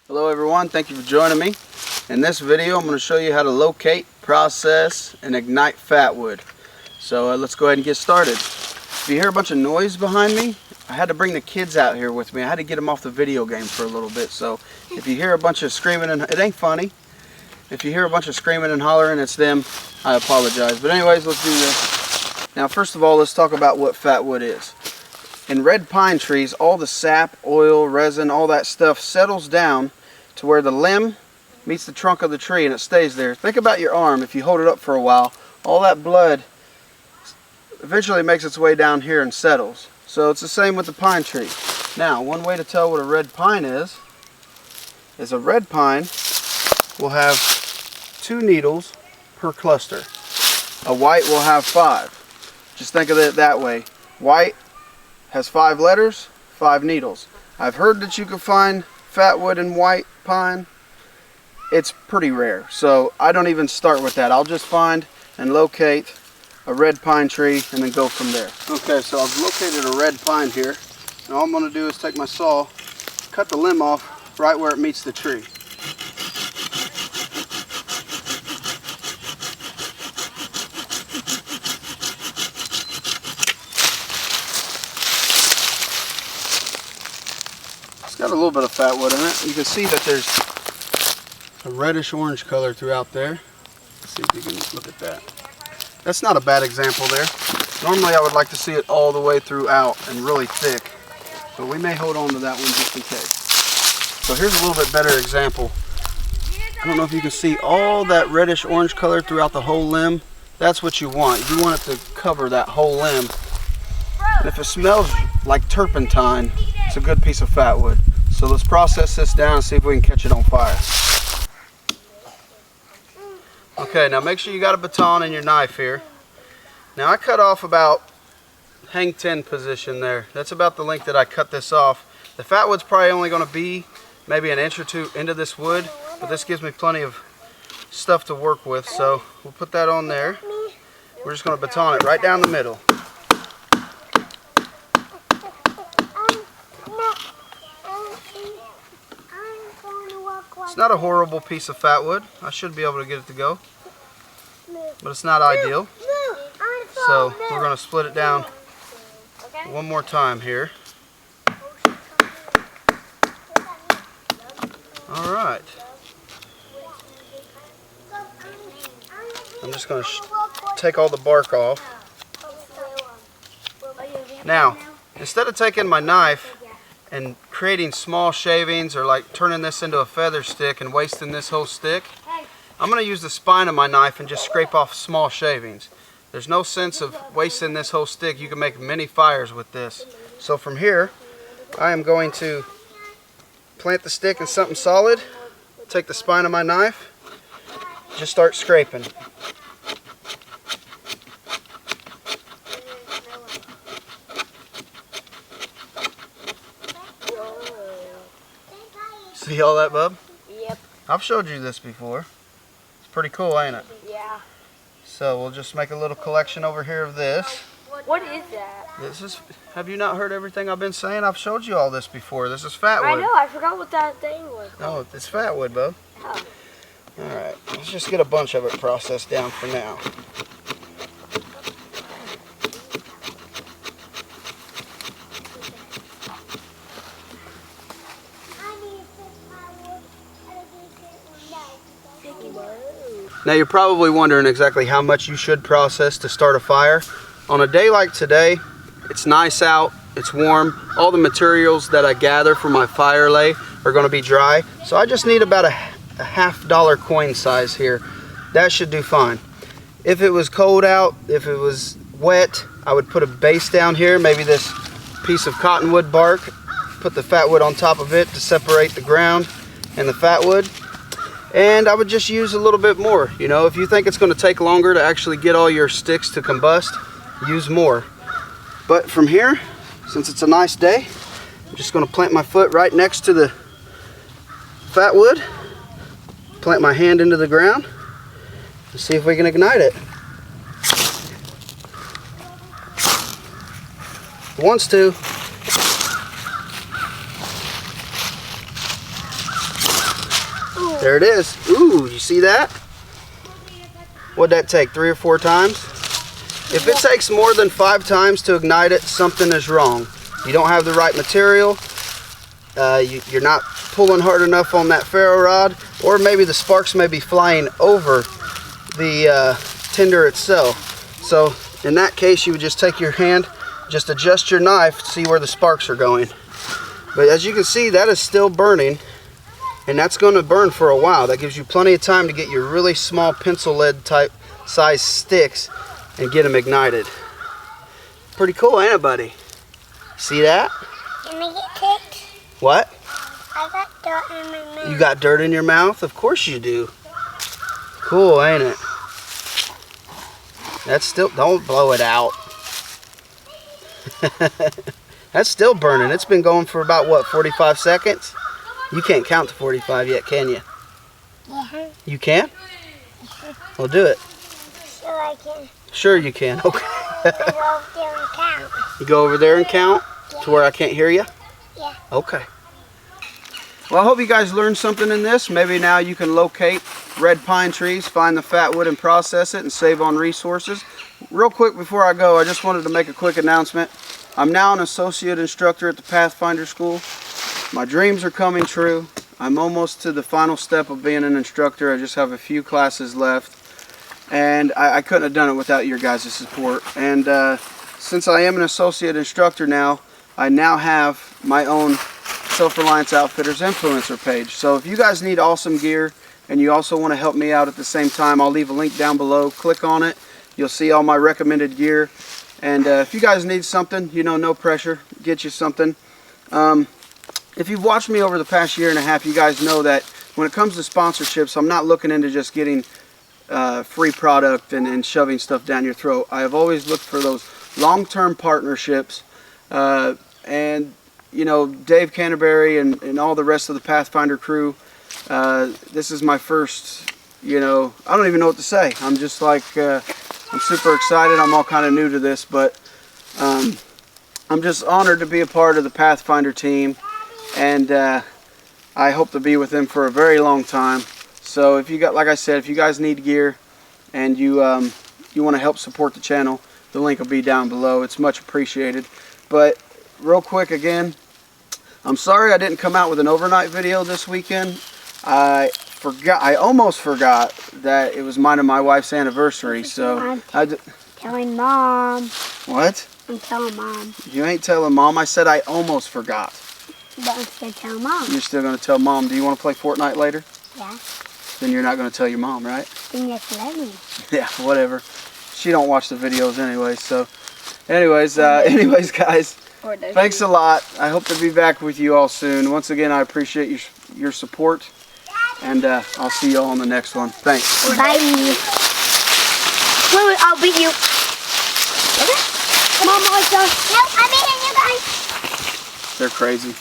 Hello everyone, thank you for joining me. In this video I'm going to show you how to locate, process, and ignite fatwood. So let's go ahead and get started. If you hear a bunch of noise behind me, I had to bring the kids out here with me. I had to get them off the video game for a little bit. So if you hear a bunch of screaming, and it ain't funny. If you hear a bunch of screaming and hollering, it's them. I apologize. But anyways, let's do this. Now first of all, let's talk about what fatwood is. In red pine trees, all the sap, oil, resin, all that stuff settles down to where the limb meets the trunk of the tree and it stays there. Think about your arm. If you hold it up for a while, all that blood eventually makes its way down here and settles. So it's the same with the pine tree. Now, one way to tell what a red pine is a red pine will have 2 needles per cluster. A white will have 5. Just think of it that way. White has 5 letters, 5 needles. I've heard that you can find fatwood in white pine. It's pretty rare, so I don't even start with that. I'll just find and locate a red pine tree and then go from there. Okay, so I've located a red pine here, and all I'm going to do is take my saw, cut the limb off right where it meets the tree. It's got a little bit of fatwood in it. You can see that there's a reddish orange color throughout there. Let's see if you can look at that. That's not a bad example there. Normally I would like to see it all the way throughout and really thick, but we may hold on to that one just in case. So here's a little bit better example. I don't know if you can see all that reddish orange color throughout the whole limb. That's what you want. You want it to cover that whole limb. And if it smells like turpentine, it's a good piece of fatwood. So let's process this down and see if we can catch it on fire. Okay, now make sure you got a baton and your knife here. Now I cut off about hang 10 position there. That's about the length that I cut this off. The fatwood's probably only going to be maybe an inch or 2 into this wood, but this gives me plenty of stuff to work with. So we'll put that on there. We're just going to baton it right down the middle. It's not a horrible piece of fatwood. I should be able to get it to go, but it's not ideal. So we're going to split it down one more time here. All right. I'm just going to take all the bark off. Now, instead of taking my knife and creating small shavings or like turning this into a feather stick and wasting this whole stick, I'm going to use the spine of my knife and just scrape off small shavings. There's no sense of wasting this whole stick. You can make many fires with this. So from here, I am going to plant the stick in something solid, take the spine of my knife, just start scraping. See all that, bub? Yep. I've showed you this before. It's pretty cool, ain't it? Yeah. So we'll just make a little collection over here of this. What is that? This is, have you not heard everything I've been saying? I've showed you all this before. This is fatwood. I know, I forgot what that thing was. No, it's fatwood, bub. Oh. Alright, let's just get a bunch of it processed down for now. Now you're probably wondering exactly how much you should process to start a fire. On a day like today, it's nice out, it's warm. All the materials that I gather for my fire lay are going to be dry. So I just need about a $50 coin size here. That should do fine. If it was cold out, if it was wet, I would put a base down here, maybe this piece of cottonwood bark, put the fatwood on top of it to separate the ground and the fatwood. And I would just use a little bit more. You know, if you think it's going to take longer to actually get all your sticks to combust, use more. But from here, since it's a nice day, I'm just going to plant my foot right next to the fatwood, plant my hand into the ground, and see if we can ignite it. It wants to. There it is. Ooh, you see that? What'd that take, 3 or 4 times? If it takes more than 5 times to ignite it, something is wrong. You don't have the right material. You're not pulling hard enough on that ferro rod, or maybe the sparks may be flying over the tinder itself. So in that case, you would just take your hand, just adjust your knife, see where the sparks are going. But as you can see, that is still burning, and that's going to burn for a while. That gives you plenty of time to get your really small pencil lead type size sticks and get them ignited. Pretty cool, ain't it, buddy? See that? Can I get kicked? What? I got dirt in my mouth. You got dirt in your mouth? Of course you do. Cool, ain't it? That's still, don't blow it out. That's still burning. It's been going for about, what, 45 seconds? You can't count to 45 yet, can you? Yeah. You can? Well, do it. Sure I can. Sure you can. Okay. I go over there and count. You go over there and count to where I can't hear you? Yeah. Okay. Well, I hope you guys learned something in this. Maybe now you can locate red pine trees, find the fat wood and process it and save on resources. Real quick before I go, I just wanted to make a quick announcement. I'm now an associate instructor at the Pathfinder School. My dreams are coming true. I'm almost to the final step of being an instructor. I just have a few classes left. And I couldn't have done it without your guys' support. And since I am an associate instructor now, I now have my own Self-Reliance Outfitters influencer page. So if you guys need awesome gear and you also want to help me out at the same time, I'll leave a link down below. Click on it. You'll see all my recommended gear. And if you guys need something, you know, no pressure, get you something. If you've watched me over the past year and a half, you guys know that when it comes to sponsorships, I'm not looking into just getting free product and shoving stuff down your throat. I have always looked for those long-term partnerships. And, you know, Dave Canterbury and all the rest of the Pathfinder crew, this is my first, you know, I don't even know what to say. I'm just like, I'm super excited. I'm all kind of new to this, but I'm just honored to be a part of the Pathfinder team, and I hope to be with them for a very long time. So if you got, like I said, if you guys need gear and you want to help support the channel, the link will be down below. It's much appreciated. But real quick again, I'm sorry I didn't come out with an overnight video this weekend. I almost forgot that it was mine and my wife's anniversary. So Telling Mom. What? I'm telling Mom. You ain't telling Mom. I said I almost forgot. But I'm still telling Mom. You're still going to tell Mom. Do you want to play Fortnite later? Yeah. Then you're not going to tell your mom, right? Then just let me. Yeah, whatever. She don't watch the videos anyway. So anyways guys, thanks a lot. I hope to be back with you all soon. Once again, I appreciate your support, and I'll see you all on the next one. Thanks. Bye. Wait, I'll beat you. Okay. Come on, Melissa. No, I'm beating you guys. They're crazy.